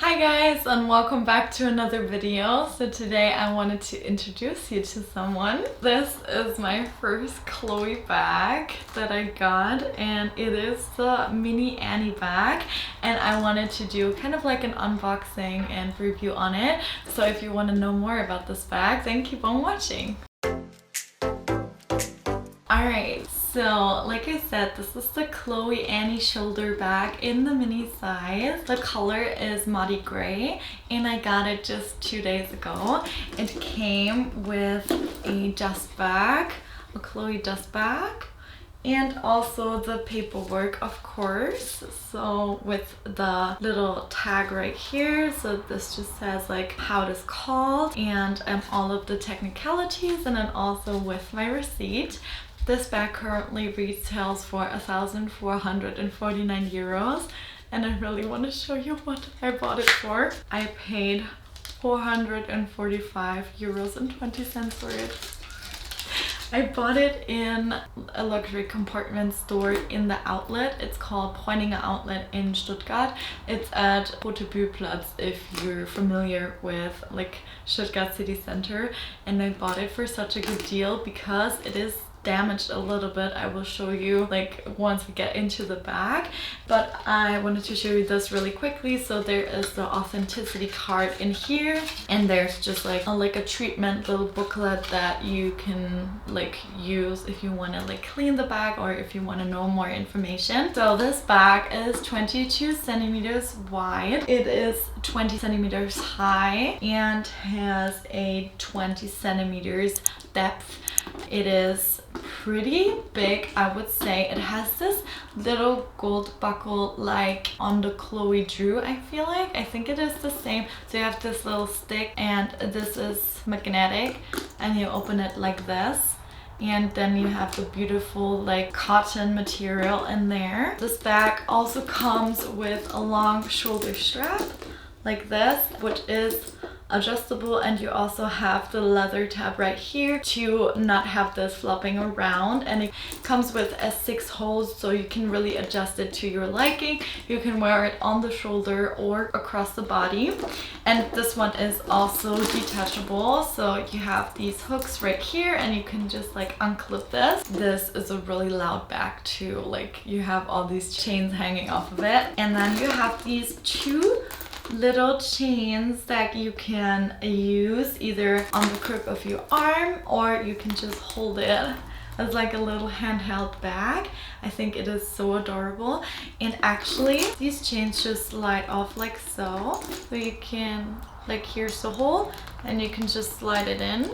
Hi guys, and welcome back to another video. So today I wanted to introduce you to someone. This is my first Chloé bag that I got, and it is the mini Annie bag, and I wanted to do kind of like an unboxing and review on it. So if you want to know more about this bag, then keep on watching. Alright, so like I said, this is the Chloé Annie shoulder bag in the mini size. The color is Motty Grey, and I got it just 2 days ago. It came with a dust bag, a Chloé dust bag, and also the paperwork, of course. So with the little tag right here, so this just says like how it is called and all of the technicalities, and then also with my receipt. This bag currently retails for 1,449 euros, and I really want to show you what I bought it for. I paid 445 euros and 20 cents for it. I bought it in a luxury compartment store in the outlet. It's called Freya outlet in Stuttgart. It's at Platz if you're familiar with like Stuttgart city center, and I bought it for such a good deal because it is damaged a little bit. I will show you like once we get into the bag, but I wanted to show you this really quickly. So there is the authenticity card in here, and there's just like a treatment little booklet that you can like use if you want to like clean the bag or if you want to know more information. So this bag is 22 centimeters wide, it is 20 centimeters high, and has a 20 centimeters depth. It is pretty big, I would say. It has this little gold buckle like on the Chloé Drew, I feel like. I think it is the same. So you have this little stick, and this is magnetic, and you open it like this. And then you have the beautiful like cotton material in there. This bag also comes with a long shoulder strap like this, which is adjustable, and you also have the leather tab right here to not have this flopping around, and it comes with 6 holes, so you can really adjust it to your liking. You can wear it on the shoulder or across the body, and this one is also detachable, so you have these hooks right here, and you can just like unclip this. This is a really loud bag too, like you have all these chains hanging off of it, and then you have these 2 little chains that you can use either on the crook of your arm, or you can just hold it as like a little handheld bag. I think it is so adorable, and actually these chains just slide off like so. So you can, like, here's the hole, and you can just slide it in,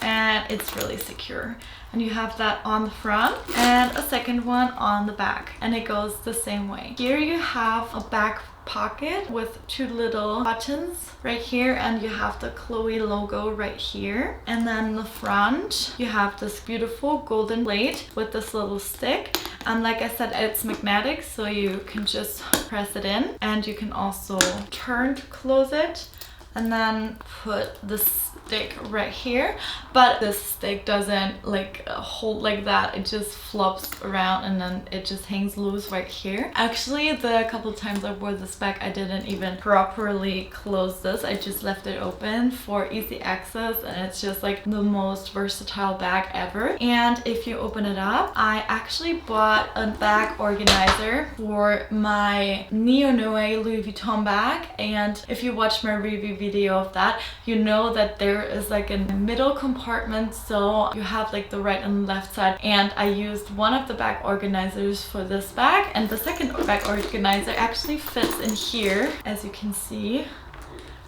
and it's really secure. And you have that on the front and a second one on the back, and it goes the same way. Here you have a back pocket with 2 little buttons right here, and you have the Chloé logo right here. And then the front you have this beautiful golden plate with this little stick, and like I said, it's magnetic, so you can just press it in, and you can also turn to close it and then put the stick right here. But this stick doesn't like hold like that, it just flops around and then it just hangs loose right here. Actually, the couple times I wore this bag, I didn't even properly close this. I just left it open for easy access, and it's just like the most versatile bag ever. And if you open it up, I actually bought a bag organizer for my Neo Noe Louis Vuitton bag, and if you watch my review video of that, you know that there is like a middle compartment, so you have like the right and left side, and I used one of the bag organizers for this bag, and the second bag organizer actually fits in here, as you can see,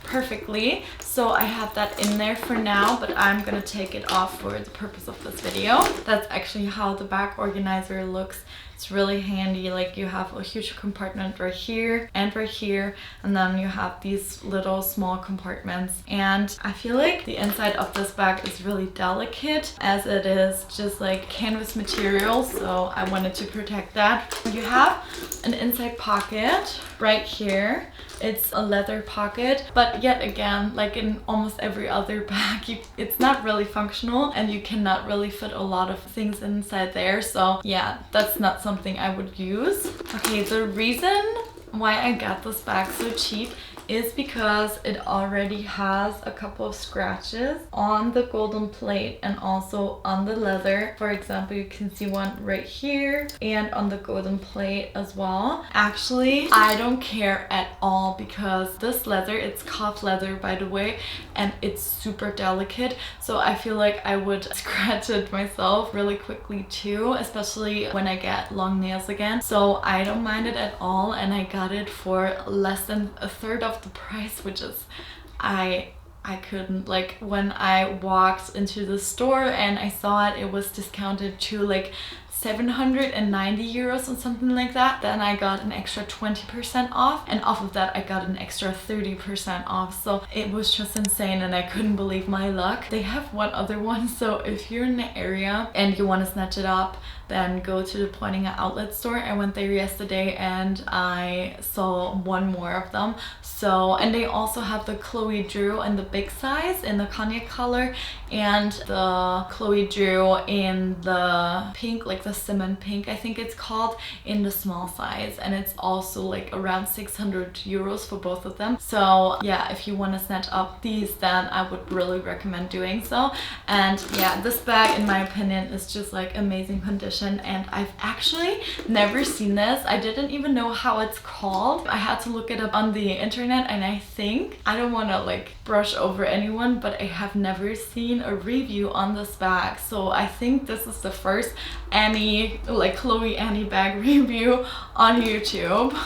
perfectly. So I have that in there for now, but I'm gonna take it off for the purpose of this video. That's actually how the bag organizer looks. It's really handy. Like, you have a huge compartment right here, and then you have these little small compartments. And I feel like the inside of this bag is really delicate, as it is just like canvas material, so I wanted to protect that. You have an inside pocket right here. It's a leather pocket, but yet again, like in almost every other bag, it's not really functional, and you cannot really fit a lot of things inside there. So yeah, that's not something I would use. Okay, the reason why I got this bag so cheap is because it already has a couple of scratches on the golden plate and also on the leather. For example, you can see one right here and on the golden plate as well. Actually, I don't care at all because this leather, it's calf leather by the way, and it's super delicate, so I feel like I would scratch it myself really quickly too, especially when I get long nails again. So I don't mind it at all, and I got it for less than a third of the price, which is I couldn't, like, when I walked into the store and I saw it, it was discounted to like 790 euros or something like that. Then I got an extra 20% off, and off of that I got an extra 30% off. So it was just insane and I couldn't believe my luck. They have one other one, so if you're in the area and you want to snatch it up, then go to the Pointing Outlet store. I went there yesterday and I saw one more of them. So, and they also have the Chloé Drew in the big size in the cognac color, and the Chloé Drew in the pink, like the cinnamon pink I think it's called, in the small size, and it's also like around 600 euros for both of them. So yeah, if you want to snatch up these, then I would really recommend doing so. And yeah, this bag in my opinion is just like amazing condition, and I've actually never seen this. I didn't even know how it's called. I had to look it up on the internet, and I think, I don't want to like brush over anyone, but I have never seen a review on this bag. So I think this is the first Annie, like Chloe Annie bag review on YouTube.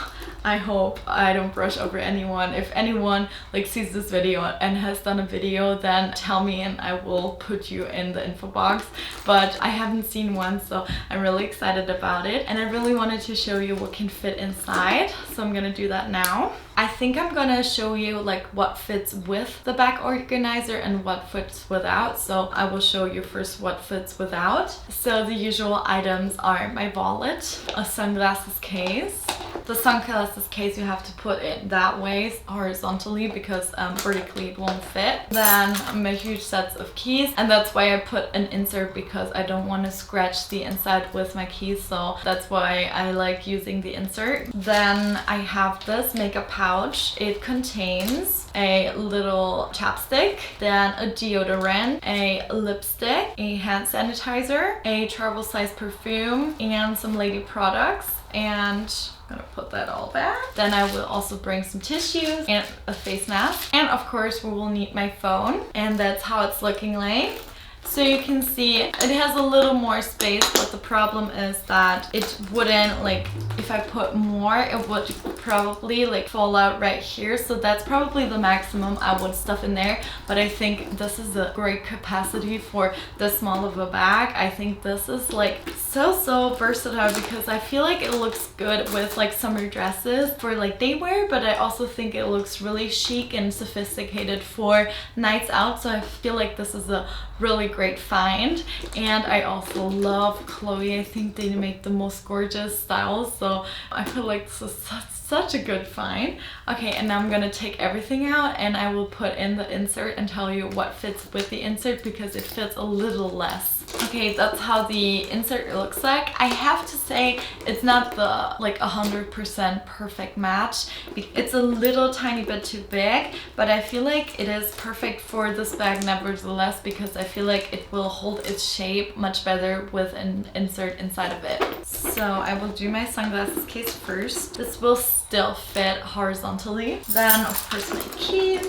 I hope I don't brush over anyone. If anyone like sees this video and has done a video, then tell me and I will put you in the info box. But I haven't seen one, so I'm really excited about it. And I really wanted to show you what can fit inside, so I'm gonna do that now. I think I'm gonna show you like what fits with the bag organizer and what fits without. So I will show you first what fits without. So the usual items are my wallet, a sunglasses case. The sunglasses case you have to put it that way horizontally because vertically it won't fit. Then my huge sets of keys, and that's why I put an insert because I don't want to scratch the inside with my keys, so that's why I like using the insert. Then I have this makeup pouch. It contains a little chapstick, then a deodorant, a lipstick, a hand sanitizer, a travel size perfume, and some lady products. And I'm gonna put that all back. Then I will also bring some tissues and a face mask. And of course we will need my phone, and that's how it's looking like. So you can see it has a little more space, but the problem is that it wouldn't, like, if I put more, it would probably like fall out right here. So that's probably the maximum I would stuff in there. But I think this is a great capacity for this small of a bag. I think this is like so versatile because I feel like it looks good with like summer dresses for like day wear, but I also think it looks really chic and sophisticated for nights out. So I feel like this is a really great find. And I also love Chloé. I think they make the most gorgeous styles, so I feel like this is such a good find. Okay, and now I'm gonna take everything out and I will put in the insert and tell you what fits with the insert because it fits a little less. Okay, that's how the insert looks like. I have to say it's not the like 100% perfect match. It's a little tiny bit too big, but I feel like it is perfect for this bag nevertheless because I feel like it will hold its shape much better with an insert inside of it. So I will do my sunglasses case first. This will still fit horizontally. Then of course my keys,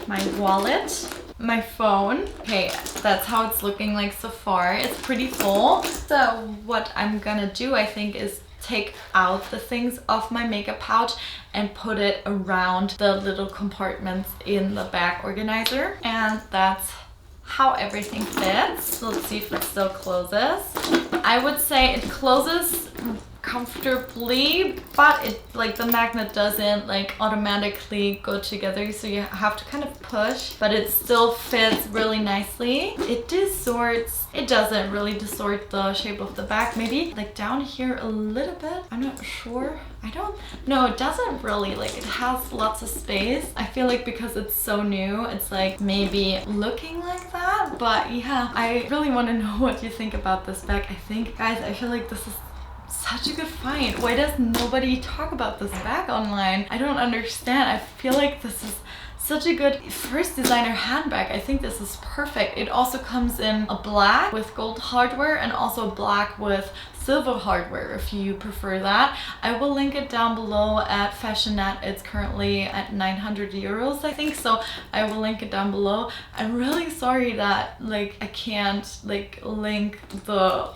my wallet, my phone. Okay, that's how it's looking like so far. It's pretty full. So what I'm gonna do, I think, is take out the things off my makeup pouch and put it around the little compartments in the bag organizer. And that's how everything fits. So let's see if it still closes. I would say it closes comfortably, but it like the magnet doesn't like automatically go together, so you have to kind of push, but it still fits really nicely. It distorts, it doesn't really distort the shape of the bag, maybe like down here a little bit, I'm not sure. I don't know, it doesn't really, like it has lots of space. I feel like because it's so new, it's like maybe looking like that, but yeah, I really want to know what you think about this bag. I think, guys, I feel like this is such a good find. Why does nobody talk about this bag online? I don't understand. I feel like this is such a good first designer handbag. I think this is perfect. It also comes in a black with gold hardware and also black with silver hardware if you prefer that. I will link it down below at Fashionette. It's currently at 900 euros, I think, so I will link it down below. I'm really sorry that like I can't like link the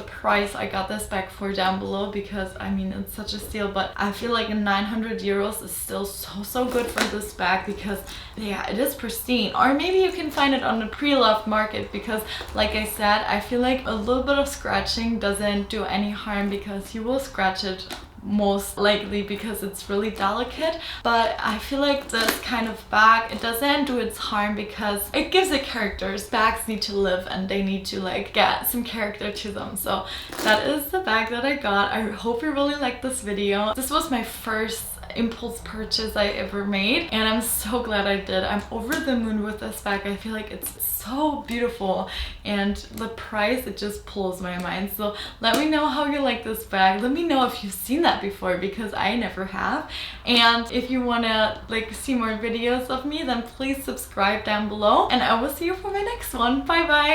price I got this bag for down below, because I mean it's such a steal, but I feel like 900 euros is still so good for this bag, because yeah, it is pristine. Or maybe you can find it on the pre-loved market, because like I said, I feel like a little bit of scratching doesn't do any harm, because you will scratch it most likely because it's really delicate. But I feel like this kind of bag, it doesn't do its harm because it gives it characters. Bags need to live and they need to like get some character to them. So that is the bag that I got. I hope you really liked this video. This was my first impulse purchase I ever made, and I'm so glad I did. I'm over the moon with this bag. I feel like it's so beautiful, and the price, it just pulls my mind. So let me know how you like this bag. Let me know if you've seen that before, because I never have. And if you want to like see more videos of me, then please subscribe down below, and I will see you for my next one. Bye bye.